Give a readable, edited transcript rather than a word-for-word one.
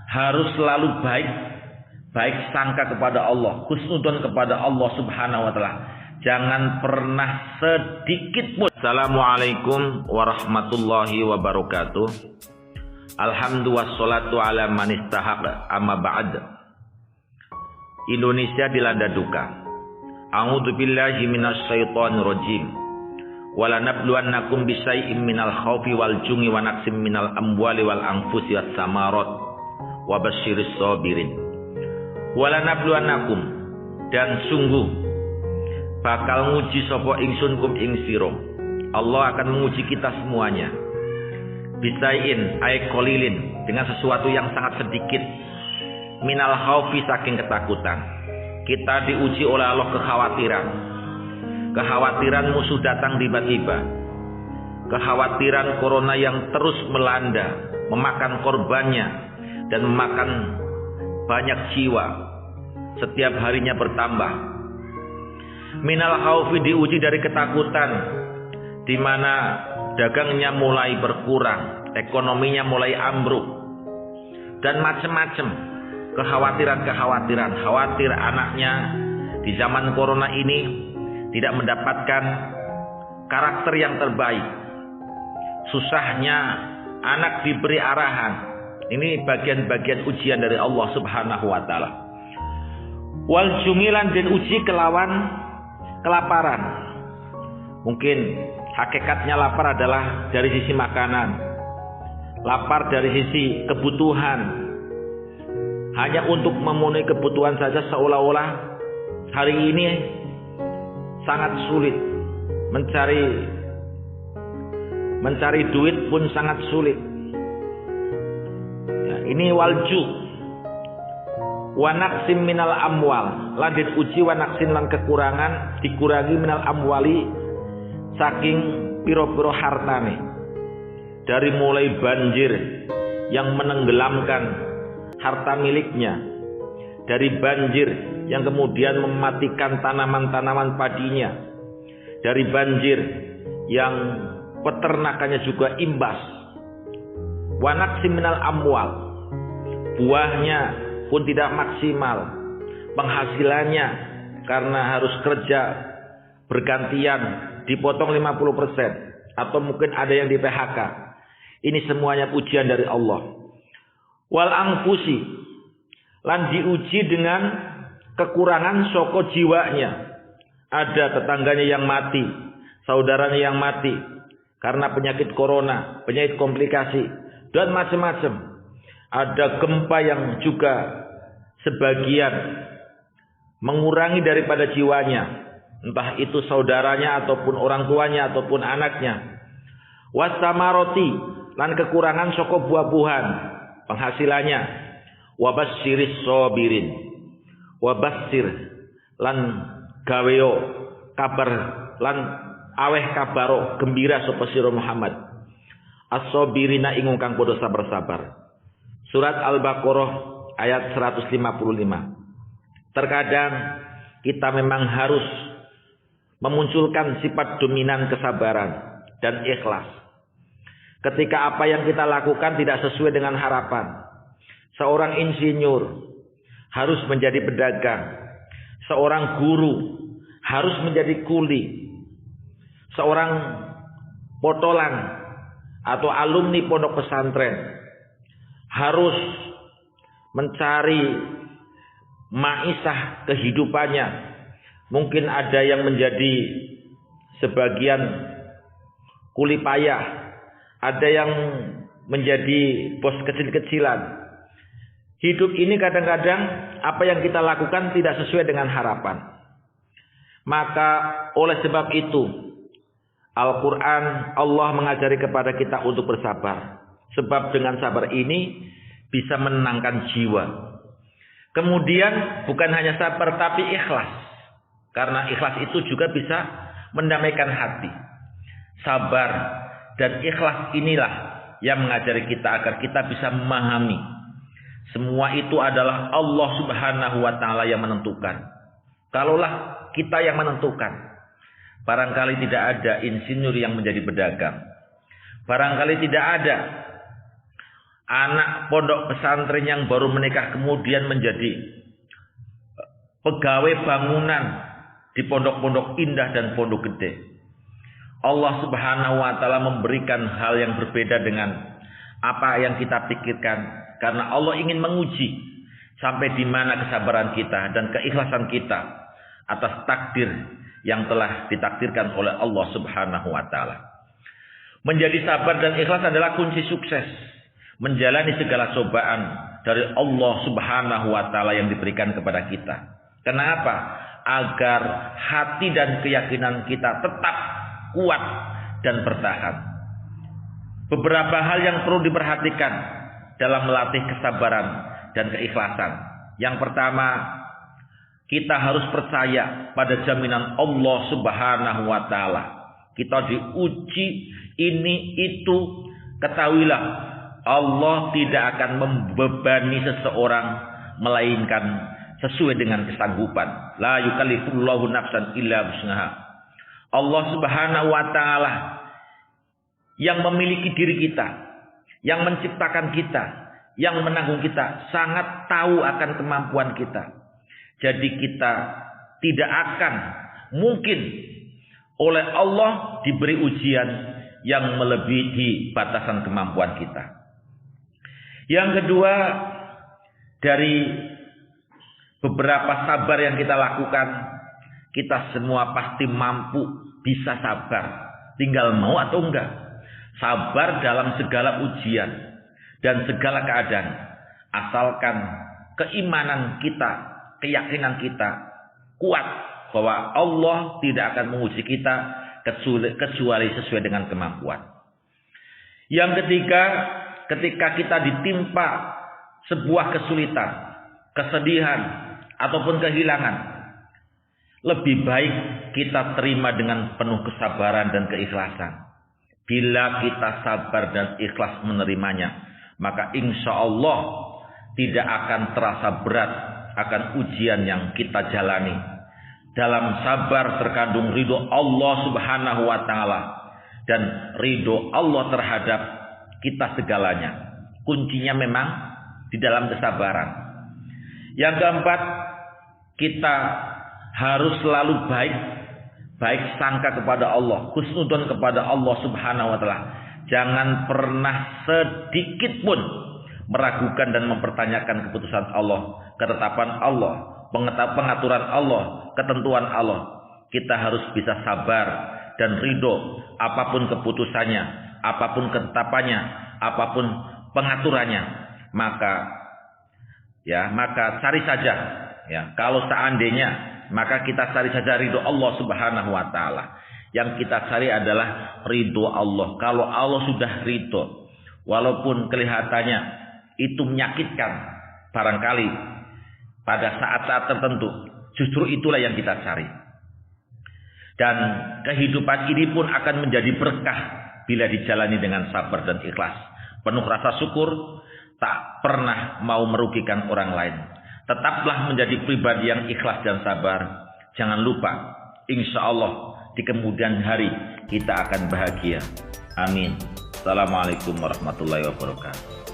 harus selalu baik sangka kepada Allah, husnudzon kepada Allah Subhanahu wa taala. Jangan pernah sedikit pun. Assalamualaikum warahmatullahi wabarakatuh. Alhamdulillah wassalatu ala man istahaq amma ba'd. Indonesia dilanda duka. A'udzubillahi minasyaitonir rajim. Wala nabluwannakum bisyai'im minal khaufi wal jungi wa naqsim minal amwali wal anfusi was samarat wa basyiris sabirin. Wala nabluwannakum, dan sungguh bakal nguji sapa ingsun kum ing sira. Allah akan menguji kita semuanya. Bisyai'in ay qalilin, dengan sesuatu yang sangat sedikit. Minal khaufi, saking ketakutan. Kita diuji oleh Allah kekhawatiran musuh datang tiba-tiba, kekhawatiran corona yang terus melanda, memakan korbannya dan memakan banyak jiwa, setiap harinya bertambah. Minal khaufi, diuji dari ketakutan, di mana dagangnya mulai berkurang, ekonominya mulai ambruk, dan macam-macam kekhawatiran, khawatir anaknya di zaman corona ini tidak mendapatkan karakter yang terbaik. Susahnya anak diberi arahan. Ini bagian-bagian ujian dari Allah Subhanahu wa taala. Wal jumilan, dan uji kelawan kelaparan. Mungkin hakikatnya lapar adalah dari sisi makanan, lapar dari sisi kebutuhan. Hanya untuk memenuhi kebutuhan saja, seolah-olah hari ini sangat sulit, mencari duit pun sangat sulit. Ya, ini walju wa naqsim minal amwal, lan uji wa naqsin lan kekurangan, dikurangi minal amwali, saking piro-piro hartane. Dari mulai banjir yang menenggelamkan harta miliknya, dari banjir yang kemudian mematikan tanaman-tanaman padinya, dari banjir yang peternakannya juga imbas. Wa naqsim minal amwal, buahnya pun tidak maksimal, penghasilannya karena harus kerja bergantian dipotong 50%, atau mungkin ada yang di PHK. Ini semuanya ujian dari Allah. Wal anfusi, lan diuji dengan kekurangan soko jiwanya. Ada tetangganya yang mati, saudaranya yang mati karena penyakit corona, penyakit komplikasi, dan macam-macam. Ada gempa yang juga sebagian mengurangi daripada jiwanya, entah itu saudaranya ataupun orang tuanya ataupun anaknya. Wasamaroti, lan kekurangan soko buah-buahan, penghasilannya. Wabasyiris sabirin, wabasir lan gaweo kabar lan aweh kabaro gembira sapa sira Muhammad as-sabirina ing kang padha sabar-sabar. Surat Al-Baqarah ayat 155. Terkadang kita memang harus memunculkan sifat dominan kesabaran dan ikhlas ketika apa yang kita lakukan tidak sesuai dengan harapan. Seorang insinyur harus menjadi pedagang, seorang guru harus menjadi kuli, seorang potolan atau alumni pondok pesantren harus mencari maisah kehidupannya. Mungkin ada yang menjadi sebagian kuli payah, ada yang menjadi bos kecil-kecilan. Hidup ini kadang-kadang apa yang kita lakukan tidak sesuai dengan harapan. Maka oleh sebab itu Al-Quran, Allah mengajari kepada kita untuk bersabar. Sebab dengan sabar ini bisa menenangkan jiwa. Kemudian bukan hanya sabar tapi ikhlas. Karena ikhlas itu juga bisa mendamaikan hati. Sabar dan ikhlas inilah yang mengajari kita agar kita bisa memahami semua itu adalah Allah Subhanahu wa taala yang menentukan. Kalaulah kita yang menentukan, barangkali tidak ada insinyur yang menjadi pedagang. Barangkali tidak ada anak pondok pesantren yang baru menikah kemudian menjadi pegawai bangunan di pondok-pondok indah dan pondok gede. Allah Subhanahu wa taala memberikan hal yang berbeda dengan apa yang kita pikirkan, karena Allah ingin menguji sampai di mana kesabaran kita dan keikhlasan kita atas takdir yang telah ditakdirkan oleh Allah Subhanahu wa taala. Menjadi sabar dan ikhlas adalah kunci sukses menjalani segala cobaan dari Allah Subhanahu wa taala yang diberikan kepada kita. Kenapa? Agar hati dan keyakinan kita tetap kuat dan bertahan. Beberapa hal yang perlu diperhatikan dalam melatih kesabaran dan keikhlasan. Yang pertama, kita harus percaya pada jaminan Allah Subhanahu wa taala. Kita diuji ini itu, ketahuilah Allah tidak akan membebani seseorang melainkan sesuai dengan kesanggupan. La yukallifullahu nafsan illa wus'aha. Allah Subhanahu wa taala yang memiliki diri kita, yang menciptakan kita, yang menanggung kita, sangat tahu akan kemampuan kita. Jadi kita tidak akan mungkin oleh Allah diberi ujian yang melebihi batasan kemampuan kita. Yang kedua, dari beberapa sabar yang kita lakukan, kita semua pasti mampu bisa sabar. Tinggal mau atau enggak. Sabar dalam segala ujian dan segala keadaan. Asalkan keimanan kita, keyakinan kita kuat bahwa Allah tidak akan menguji kita kecuali sesuai dengan kemampuan. Yang ketiga, ketika kita ditimpa sebuah kesulitan, kesedihan, ataupun kehilangan, lebih baik kita terima dengan penuh kesabaran dan keikhlasan. Bila kita sabar dan ikhlas menerimanya, maka insya Allah tidak akan terasa berat akan ujian yang kita jalani. Dalam sabar terkandung ridho Allah Subhanahu wa taala dan ridho Allah terhadap kita segalanya. Kuncinya memang di dalam kesabaran. Yang keempat, kita harus selalu baik sangka kepada Allah, husnudzon kepada Allah Subhanahu wa taala. Jangan pernah sedikit pun meragukan dan mempertanyakan keputusan Allah, ketetapan Allah, pengaturan Allah, ketentuan Allah. Kita harus bisa sabar dan ridho apapun keputusannya, apapun ketetapannya, apapun pengaturannya. Maka cari saja, kalau seandainya, maka kita cari saja ridho Allah Subhanahu wa taala. Yang kita cari adalah ridho Allah. Kalau Allah sudah ridho, walaupun kelihatannya itu menyakitkan barangkali pada saat-saat tertentu, justru itulah yang kita cari. Dan kehidupan ini pun akan menjadi berkah bila dijalani dengan sabar dan ikhlas, penuh rasa syukur, tak pernah mau merugikan orang lain. Tetaplah menjadi pribadi yang ikhlas dan sabar. Jangan lupa, insya Allah di kemudian hari kita akan bahagia. Amin. Assalamualaikum warahmatullahi wabarakatuh.